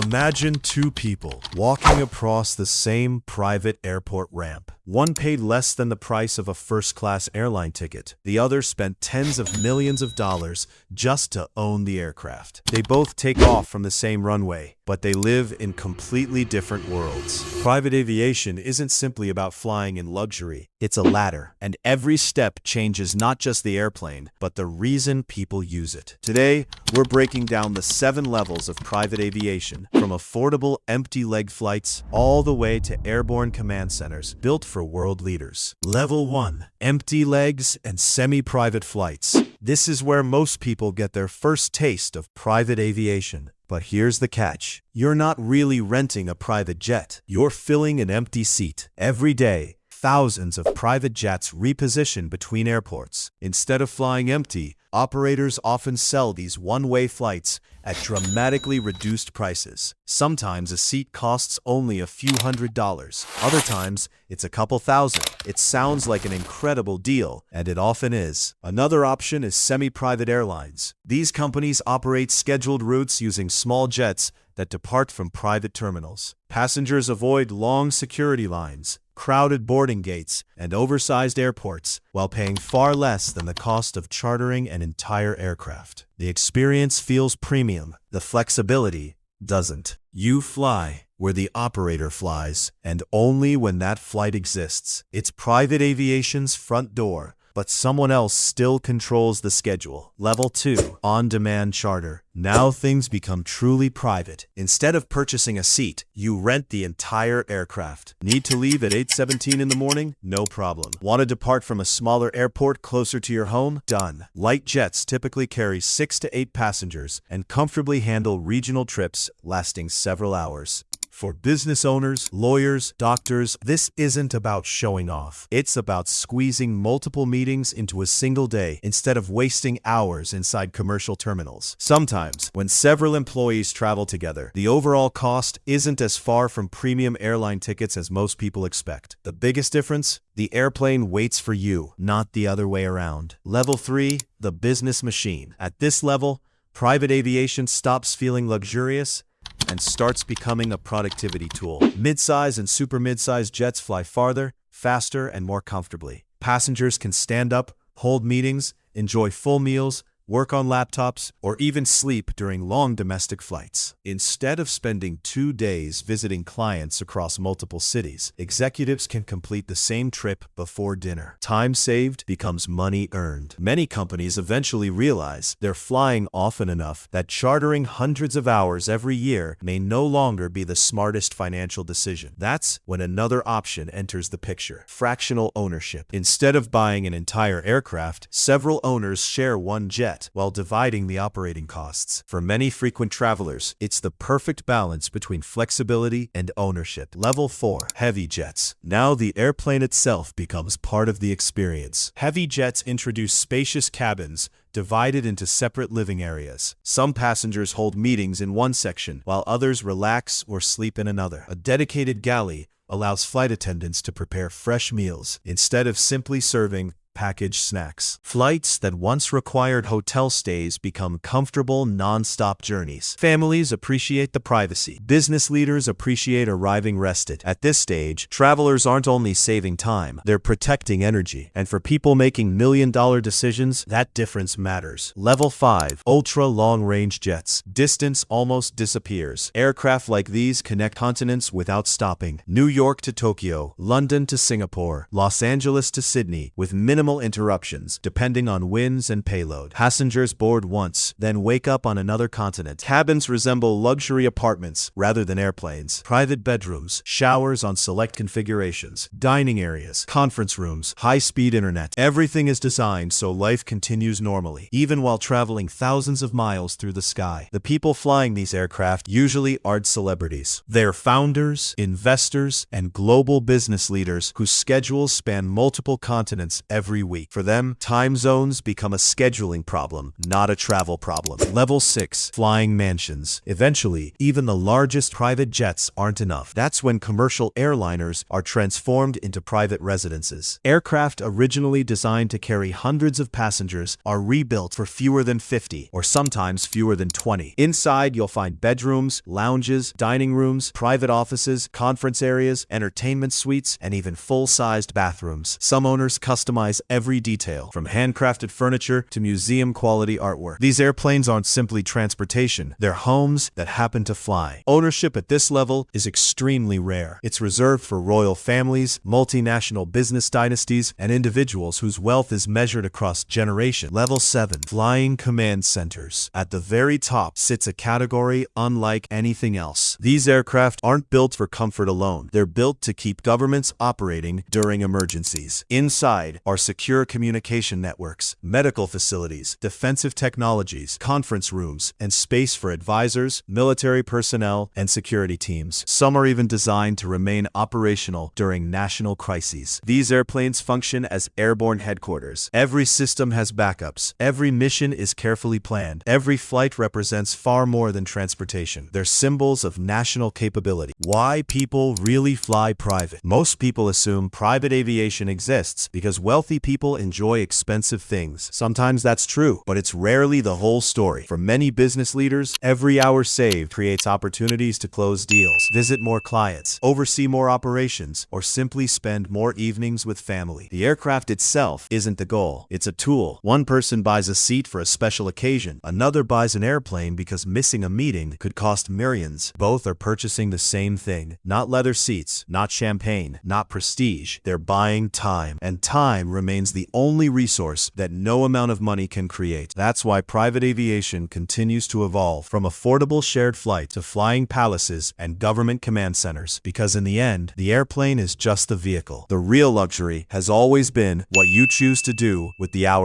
Imagine two people walking across the same private airport ramp. One paid less than the price of a first-class airline ticket. The other spent tens of millions of dollars just to own the aircraft. They both take off from the same runway, but they live in completely different worlds. Private aviation isn't simply about flying in luxury. It's a ladder, and every step changes not just the airplane, but the reason people use it. Today, we're breaking down the 7 levels of private aviation, from affordable empty-leg flights all the way to airborne command centers built for world leaders. Level 1. Empty legs and semi-private flights. This is where most people get their first taste of private aviation. But here's the catch. You're not really renting a private jet. You're filling an empty seat. Every day, thousands of private jets reposition between airports. Instead of flying empty, operators often sell these one-way flights at dramatically reduced prices. Sometimes a seat costs only a few $100s. Other times, it's a couple thousand. It sounds like an incredible deal, and it often is. Another option is semi-private airlines. These companies operate scheduled routes using small jets that depart from private terminals. Passengers avoid long security lines, crowded boarding gates, and oversized airports, while paying far less than the cost of chartering an entire aircraft. The experience feels premium. The flexibility doesn't. You fly where the operator flies, and only when that flight exists. It's private aviation's front door, but someone else still controls the schedule. Level 2. On-demand charter. Now things become truly private. Instead of purchasing a seat, you rent the entire aircraft. Need to leave at 8:17 in the morning? No problem. Want to depart from a smaller airport closer to your home? Done. Light jets typically carry 6 to 8 passengers and comfortably handle regional trips lasting several hours. For business owners, lawyers, doctors, this isn't about showing off. It's about squeezing multiple meetings into a single day instead of wasting hours inside commercial terminals. Sometimes, when several employees travel together, the overall cost isn't as far from premium airline tickets as most people expect. The biggest difference? The airplane waits for you, not the other way around. Level 3. The business machine. At this level, private aviation stops feeling luxurious and starts becoming a productivity tool. Mid-size and super mid-size jets fly farther, faster, and more comfortably. Passengers can stand up, hold meetings, enjoy full meals, work on laptops, or even sleep during long domestic flights. Instead of spending 2 days visiting clients across multiple cities, executives can complete the same trip before dinner. Time saved becomes money earned. Many companies eventually realize they're flying often enough that chartering hundreds of hours every year may no longer be the smartest financial decision. That's when another option enters the picture: fractional ownership. Instead of buying an entire aircraft, several owners share one jet while dividing the operating costs. For many frequent travelers, it's the perfect balance between flexibility and ownership. Level 4. Heavy jets. Now the airplane itself becomes part of the experience. Heavy jets introduce spacious cabins divided into separate living areas. Some passengers hold meetings in one section, while others relax or sleep in another. A dedicated galley allows flight attendants to prepare fresh meals instead of simply serving packaged snacks. Flights that once required hotel stays become comfortable, non-stop journeys. Families appreciate the privacy. Business leaders appreciate arriving rested. At this stage, travelers aren't only saving time, they're protecting energy. And for people making million-dollar decisions, that difference matters. Level 5. Ultra-long-range jets. Distance almost disappears. Aircraft like these connect continents without stopping. New York to Tokyo, London to Singapore, Los Angeles to Sydney, with minimal interruptions, depending on winds and payload. Passengers board once, then wake up on another continent. Cabins resemble luxury apartments rather than airplanes. Private bedrooms, showers on select configurations, dining areas, conference rooms, high-speed internet. Everything is designed so life continues normally, even while traveling thousands of miles through the sky. The people flying these aircraft usually aren't celebrities. They're founders, investors, and global business leaders whose schedules span multiple continents every every week. For them, time zones become a scheduling problem, not a travel problem. Level 6. Flying mansions. Eventually, even the largest private jets aren't enough. That's when commercial airliners are transformed into private residences. Aircraft originally designed to carry hundreds of passengers are rebuilt for fewer than 50, or sometimes fewer than 20. Inside, you'll find bedrooms, lounges, dining rooms, private offices, conference areas, entertainment suites, and even full-sized bathrooms. Some owners customize every detail, from handcrafted furniture to museum-quality artwork. These airplanes aren't simply transportation, they're homes that happen to fly. Ownership at this level is extremely rare. It's reserved for royal families, multinational business dynasties, and individuals whose wealth is measured across generations. Level 7. Flying command centers. At the very top sits a category unlike anything else. These aircraft aren't built for comfort alone. They're built to keep governments operating during emergencies. Inside are secure communication networks, medical facilities, defensive technologies, conference rooms, and space for advisors, military personnel, and security teams. Some are even designed to remain operational during national crises. These airplanes function as airborne headquarters. Every system has backups. Every mission is carefully planned. Every flight represents far more than transportation. They're symbols of national capability. Why people really fly private? Most people assume private aviation exists because wealthy people enjoy expensive things. Sometimes that's true, but it's rarely the whole story. For many business leaders, every hour saved creates opportunities to close deals, visit more clients, oversee more operations, or simply spend more evenings with family. The aircraft itself isn't the goal. It's a tool. One person buys a seat for a special occasion. Another buys an airplane because missing a meeting could cost millions. Both are purchasing the same thing. Not leather seats, not champagne, not prestige. They're buying time. And time remains the only resource that no amount of money can create. That's why private aviation continues to evolve from affordable shared flight to flying palaces and government command centers. Because in the end, the airplane is just the vehicle. The real luxury has always been what you choose to do with the hours